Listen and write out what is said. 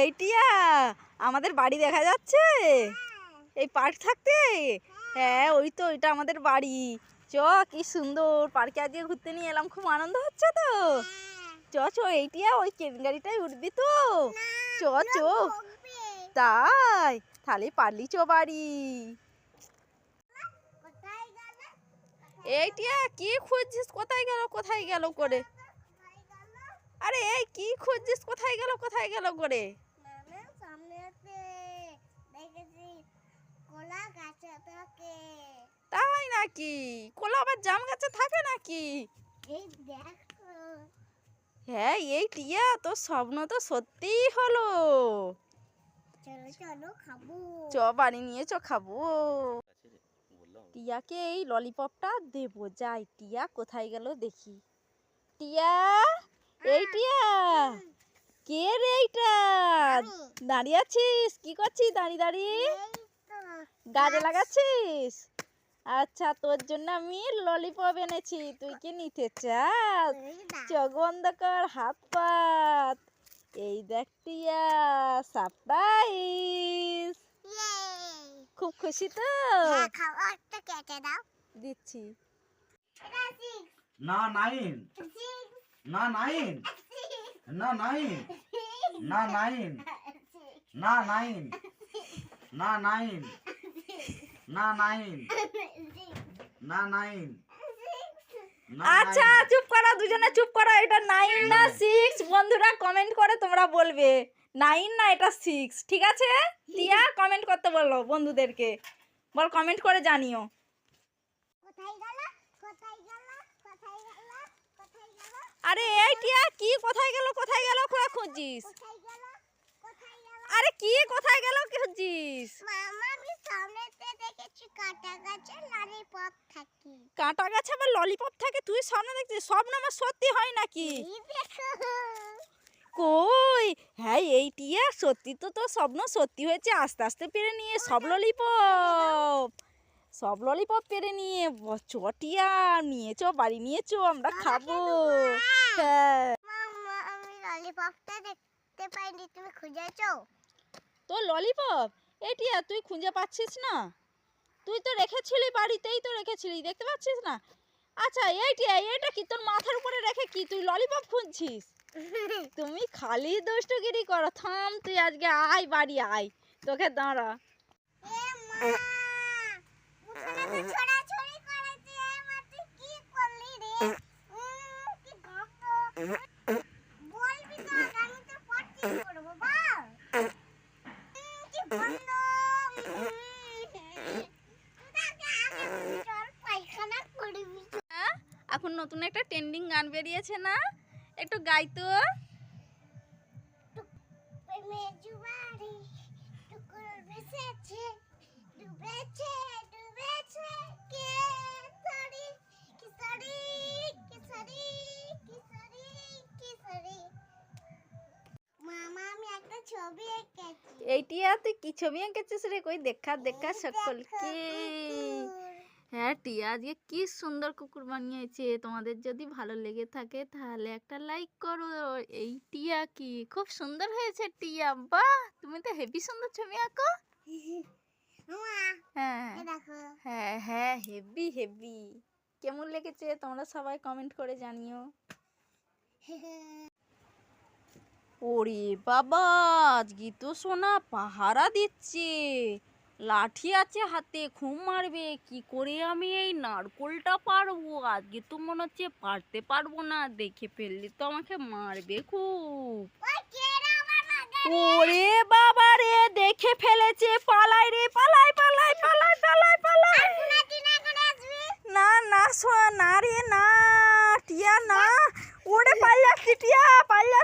এইটিয়া আমাদের বাড়ি দেখা যাচ্ছে এই পার্ক থাকতে। হ্যাঁ ওই তো এটা আমাদের বাড়ি। চ কি সুন্দর পার্কে আজকে ঘুরতে নিয়ে এলাম, খুব আনন্দ হচ্ছে তো। চ চ এইটিয়া ওই কেন গাড়িটাই উঠবি তো। চ চ তাই তাহলে পারলি চ বাড়ি। এইটিয়া কি খুঁজছিস, কোথায় গেল করে? আরে এই কি খুঁজছিস, কোথায় গেল করে? তাই নাকি? কলা আবার জাম গাছে থাকে নাকি? হ্যাঁ এই টিয়া তোর স্বপ্ন তো সত্যিই হলো। চ বাড়ি নিয়ে চ খাবো। টিয়াকে এই ললিপপটা দেবো, যাই টিয়া কোথায় গেল দেখি। টিয়া এই টিয়া কে রে এইটা? দাঁড়িয়ে আছিস, কি করছিস দাঁড়িয়ে দাঁড়িয়ে? গাছে লাগাচ্ছিস? আচ্ছা তোর জন্য আমি ললিপপ এনেছি, তুই কি নিতে চাস? চোখ বন্ধ কর, হাত পাত। এই দেখ টিয়া সারপ্রাইজ। খুব খুশি তো? দিচ্ছি। না নাইন, না নাইন, না নাইন, না নাইন, না নাইন, না নাইন, না নাইন, না নাইন। আচ্ছা চুপ করো, দুজনে চুপ করো। এটা 9 না 6 বন্ধুরা কমেন্ট করে তোমরা বলবে। 9 না এটা 6, ঠিক আছে? টিয়া কমেন্ট করতে বলো বন্ধুদেরকে, বল কমেন্ট করে জানিও। আরে এই টিয়া কি কোথায় গেল করে খুঁজছিস? আরে কি কোথায় গেল খুঁজছিস? কাঁটা গাছে আবার ললিপপ থাকে, তুই স্বপ্ন দেখছিস? স্বপ্ন আমার সত্যি হয় নাকি? কই হ্যাঁ এই টিয়া সত্যি তো, তোর স্বপ্ন সত্যি হয়েছে। আস্তে আস্তে পেরে নিয়ে সব ললিপপ পেরে নিয়ে চ টিয়া নিয়ে চ বাড়ি নিয়ে চ, আমরা খাবো। হ্যাঁ আমি ললিপপটা দেখতে পাইনি, তুমি খুঁজেছো? তো ললিপপ এই টিয়া তুই খুঁজে পাচ্ছিস না? তুই তো রেখেছিলি বাড়িতেই তো রেখেছিলি, দেখতে পাচ্ছিস না? আচ্ছা এই টিয়া এটা কি তোর মাথার উপরে রেখে কি তুই ললিপপ খুঁজছিস? তুমি খালি দুষ্টুগিরি করো। থাম তুই আজকে আয় বাড়ি আয়, তোকে দাঁড়া। এখন নতুন একটা ট্রেন্ডিং গান বেরিয়েছে না, একটু গাই তো। এইটিয়া তুই কি ছবি এঁকেছিস রে? কই দেখা দেখা সকলকে। হ্যাঁ টিয়া আজকে কি সুন্দর কুকুর বানিয়েছে। তোমাদের যদি ভালো লেগে থাকে তাহলে একটা লাইক করো। এই টিয়া কি খুব সুন্দর হয়েছে টিয়া, বাহ তুমি তো হেভি সুন্দর ছবি আঁকো। হ্যাঁ হ্যাঁ হ্যাঁ হেভি হেভি। কেমন লেগেছে তোমরা সবাই কমেন্ট করে জানিও। ওরে বাবা আজকে তো সোনা পাহারা দিচ্ছে, লাঠি আছে হাতে, খুব মারবে। কি করে আমি এই নারকোলটা পারবো? আজকে তো মনে হচ্ছে পারতে পারবো না, দেখে ফেললে তো আমাকে মারবে খুব। ওরে বাবা রে দেখে ফেলেছে, পালাই রে পালাই পালাই পালাই পালাই পালাই। না না না রে না টিয়া না, ওরে পালিয়ে যাচ্ছি টিয়া, পালিয়ে